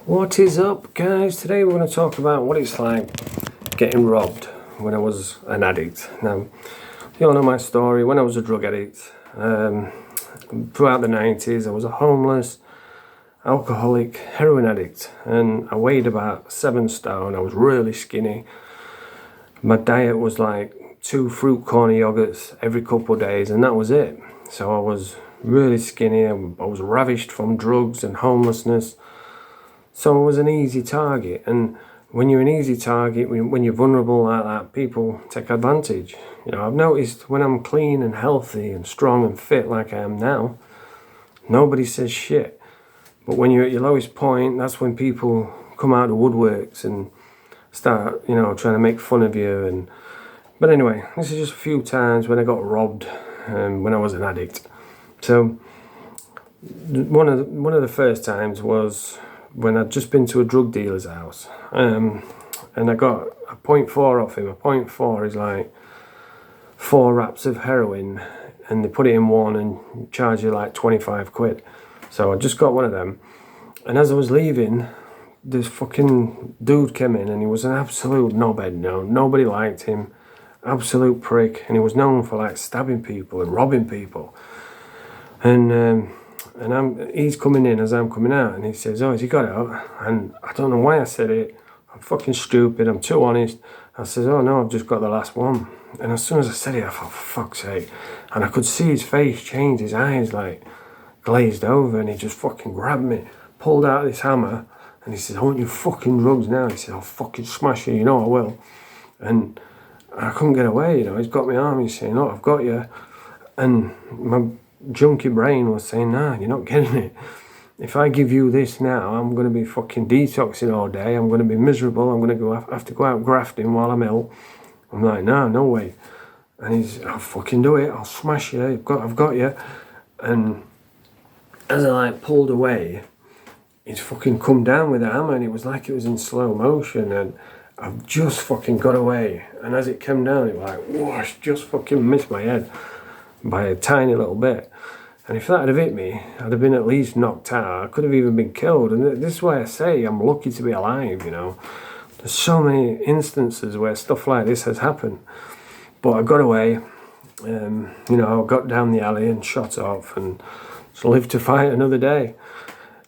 What is up, guys? Today we're going to talk about what it's like getting robbed when I was an addict. Now, you all know my story. When I was a drug addict, throughout the 90s, I was a homeless, alcoholic, heroin addict, and I weighed about 7 stone. I was really skinny. My diet was like 2 fruit corner yogurts every couple of days, and that was it. So I was really skinny. I was ravished from drugs and homelessness. So I was an easy target, and when you're an easy target, when you're vulnerable like that, people take advantage. You know, I've noticed when I'm clean and healthy and strong and fit like I am now, nobody says shit. But when you're at your lowest point, that's when people come out of woodworks and start, you know, trying to make fun of you. But anyway, this is just a few times when I got robbed when I was an addict. So one of the first times was when I'd just been to a drug dealer's house, and I got a 0.4 off him. A 0.4 is like 4 wraps of heroin, and they put it in one and charge you like 25 quid. So I just got one of them, and as I was leaving, this fucking dude came in, and he was an absolute knobhead. No, nobody liked him, absolute prick, and he was known for like stabbing people and robbing people. And he's coming in as I'm coming out, and he says, "Oh, has he got it out?" And I don't know why I said it. I'm fucking stupid. I'm too honest. I says, "Oh no, I've just got the last one." And as soon as I said it, I thought, "For fuck's sake!" And I could see his face change. His eyes like glazed over, and he just fucking grabbed me, pulled out this hammer, and he says, "I want you fucking drugs now." He said, "I'll fucking smash you. You know I will." And I couldn't get away. You know, he's got my arm. He's saying, "Oh, I've got you," and my junky brain was saying, "Nah, you're not getting it. If I give you this now, I'm going to be fucking detoxing all day. I'm going to be miserable. I'm going to have to go out grafting while I'm ill." I'm like, "Nah, no way." And he's, "I'll fucking do it. I'll smash you. I've got you." And as I like pulled away, he's fucking come down with a hammer, and it was like it was in slow motion, and I've just fucking got away. And as it came down, it was like whoosh, just fucking missed my head by a tiny little bit. And if that had hit me, I'd have been at least knocked out. I could have even been killed. And this is why I say I'm lucky to be alive, you know. There's so many instances where stuff like this has happened. But I got away, you know, I got down the alley and shot off and just lived to fight another day.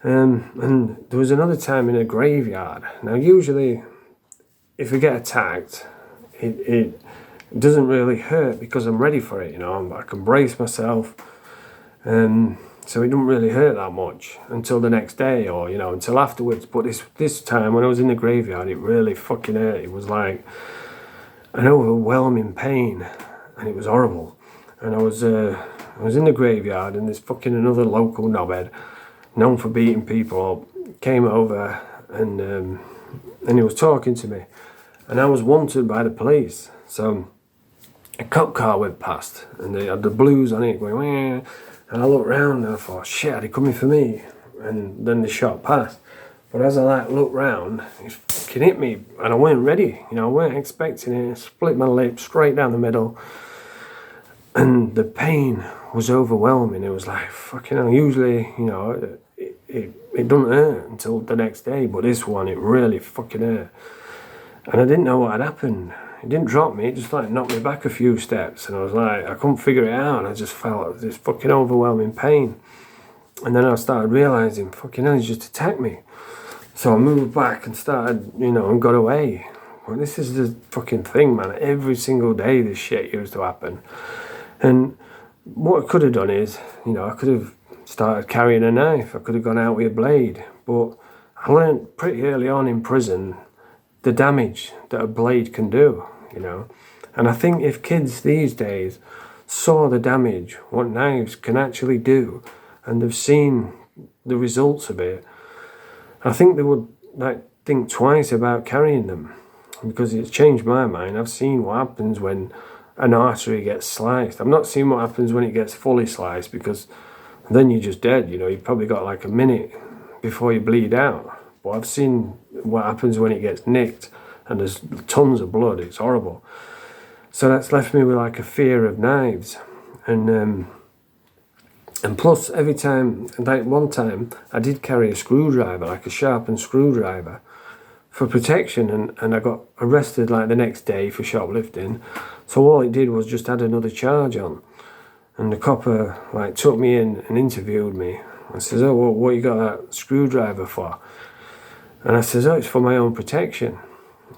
And there was another time in a graveyard. Now, usually, if I get attacked, it doesn't really hurt because I'm ready for it, you know. I can brace myself, and so it doesn't really hurt that much until the next day, or you know, until afterwards. But this time when I was in the graveyard, it really fucking hurt. It was like an overwhelming pain, and it was horrible. And I was in the graveyard, and this fucking another local knobhead, known for beating people up, came over, and he was talking to me, and I was wanted by the police. So a cop car went past, and they had the blues on it going, "Wah," and I looked round and I thought, shit, are they coming for me? And then they shot past. But as I like looked round, it fucking hit me, and I weren't ready. You know, I weren't expecting it. It split my lip straight down the middle, and the pain was overwhelming. It was like fucking hell. Usually, you know, it doesn't hurt until the next day, but this one, it really fucking hurt. And I didn't know what had happened. It didn't drop me, it just like knocked me back a few steps, and I was like, I couldn't figure it out. I just felt this fucking overwhelming pain. And then I started realising, fucking hell, he's just attacked me. So I moved back and started, you know, and got away. Well, this is the fucking thing, man. Every single day this shit used to happen. And what I could have done is, you know, I could have started carrying a knife. I could have gone out with a blade. But I learned pretty early on in prison the damage that a blade can do, you know. And I think if kids these days saw the damage, what knives can actually do, and they've seen the results of it, I think they would like think twice about carrying them, because it's changed my mind. I've seen what happens when an artery gets sliced. I've not seen what happens when it gets fully sliced, because then you're just dead, you know. You've probably got like a minute before you bleed out. But I've seen what happens when it gets nicked and there's tons of blood. It's horrible. So that's left me with like a fear of knives. And And plus, every time, like one time, I did carry a screwdriver, like a sharpened screwdriver, for protection, and I got arrested like the next day for shoplifting. So all it did was just add another charge on. And the copper like took me in and interviewed me. I says, "Oh, well, what you got that screwdriver for?" And I says, "Oh, it's for my own protection."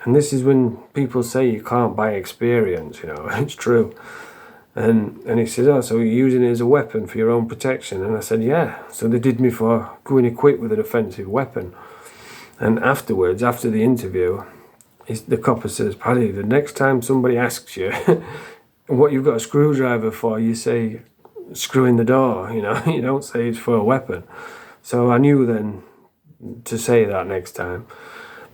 And this is when people say you can't buy experience, you know, it's true. And he says, "Oh, so you're using it as a weapon for your own protection?" And I said, "Yeah." So they did me for going equipped with an offensive weapon. And afterwards, after the interview, the copper says, "Paddy, the next time somebody asks you what you've got a screwdriver for, you say, screw in the door, you know, you don't say it's for a weapon." So I knew then to say that next time.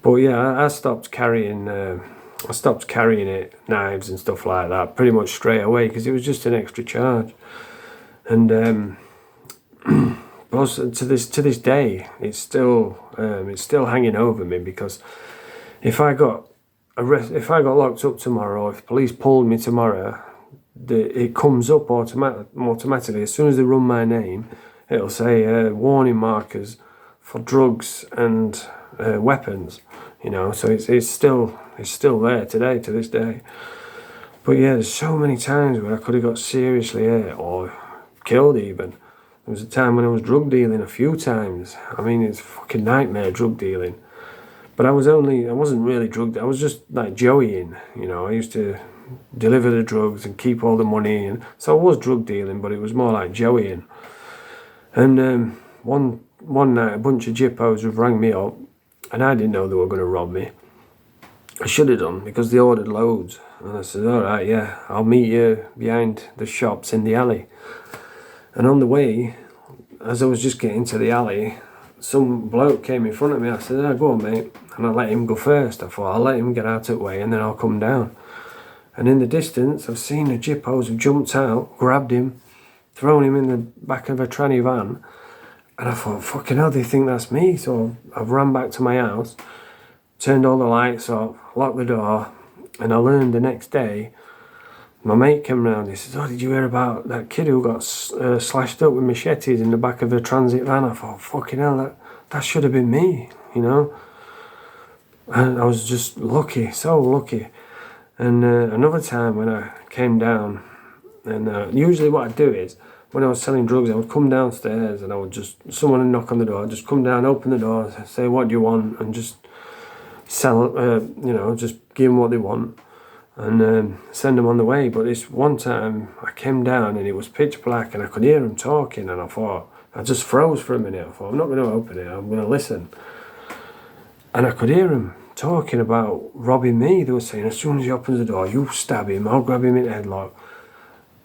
But yeah, I stopped carrying it, knives and stuff like that, pretty much straight away, because it was just an extra charge. And plus, to this day, it's still hanging over me, because if I got locked up tomorrow, if police pulled me tomorrow, it comes up automatically as soon as they run my name. It'll say warning markers for drugs and weapons, you know. So it's still there today, to this day. But yeah, there's so many times where I could have got seriously hurt or killed even. There was a time when I was drug dealing a few times. I mean, it's a fucking nightmare, drug dealing. But I wasn't really drugged. I was just like Joeying, you know. I used to deliver the drugs and keep all the money, and so I was drug dealing, but it was more like Joeying. And one night, a bunch of jippos have rang me up, and I didn't know they were going to rob me. I should have done, because they ordered loads. And I said, "All right, yeah, I'll meet you behind the shops in the alley." And on the way, as I was just getting to the alley, some bloke came in front of me. I said, "Oh, go on, mate." And I let him go first. I thought, I'll let him get out of the way and then I'll come down. And in the distance, I've seen the jippos have jumped out, grabbed him, thrown him in the back of a tranny van. And I thought, fucking hell, they think that's me. So I've ran back to my house, turned all the lights off, locked the door. And I learned the next day, my mate came round. He says, "Oh, did you hear about that kid who got slashed up with machetes in the back of a transit van?" I thought, fucking hell, that should have been me, you know. And I was just lucky, so lucky. And another time when I came down, and usually what I'd do is, when I was selling drugs, I would come downstairs and I would someone would knock on the door, I'd just come down, open the door, say, "What do you want?" and just sell, you know, just give them what they want. And send them on the way. But this one time I came down and it was pitch black and I could hear them talking, and I thought, I just froze for a minute. I thought, I'm not going to open it, I'm going to listen. And I could hear them talking about robbing me. They were saying, as soon as he opens the door, you stab him, I'll grab him in the headlock.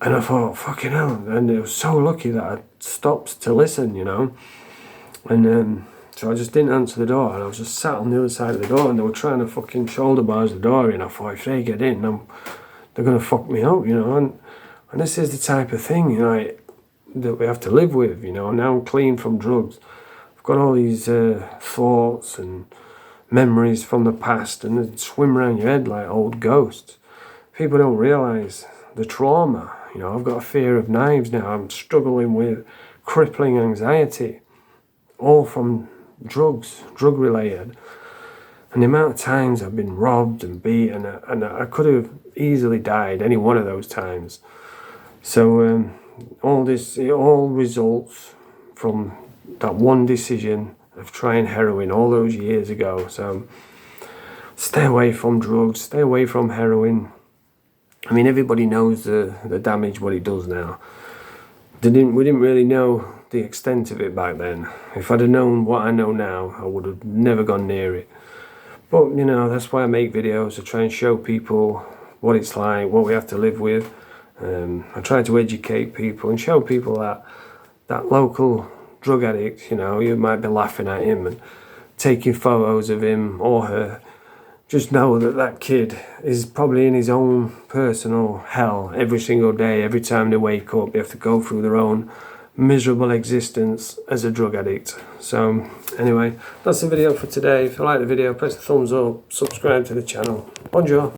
And I thought, fucking hell. And it was so lucky that I stopped to listen, you know. And so I just didn't answer the door, and I was just sat on the other side of the door, and they were trying to fucking shoulder bars the door in. I thought, if they get in, they're going to fuck me up, you know. And this is the type of thing, you know, that we have to live with, you know. Now I'm clean from drugs. I've got all these thoughts and memories from the past, and they swim around your head like old ghosts. People don't realise the trauma, you know. I've got a fear of knives now. I'm struggling with crippling anxiety, all from drug related. And the amount of times I've been robbed and beaten, and I could have easily died any one of those times. So it all results from that one decision of trying heroin all those years ago. So stay away from drugs, stay away from heroin. I mean, everybody knows the damage what it does now. We didn't really know the extent of it back then. If I'd have known what I know now, I would have never gone near it. But, you know, that's why I make videos, to try and show people what it's like, what we have to live with. I try to educate people and show people that local drug addict, you know, you might be laughing at him and taking photos of him or her. Just know that kid is probably in his own personal hell every single day. Every time they wake up, they have to go through their own miserable existence as a drug addict. So anyway, that's the video for today. If you like the video, press the thumbs up, subscribe to the channel. Bonjour.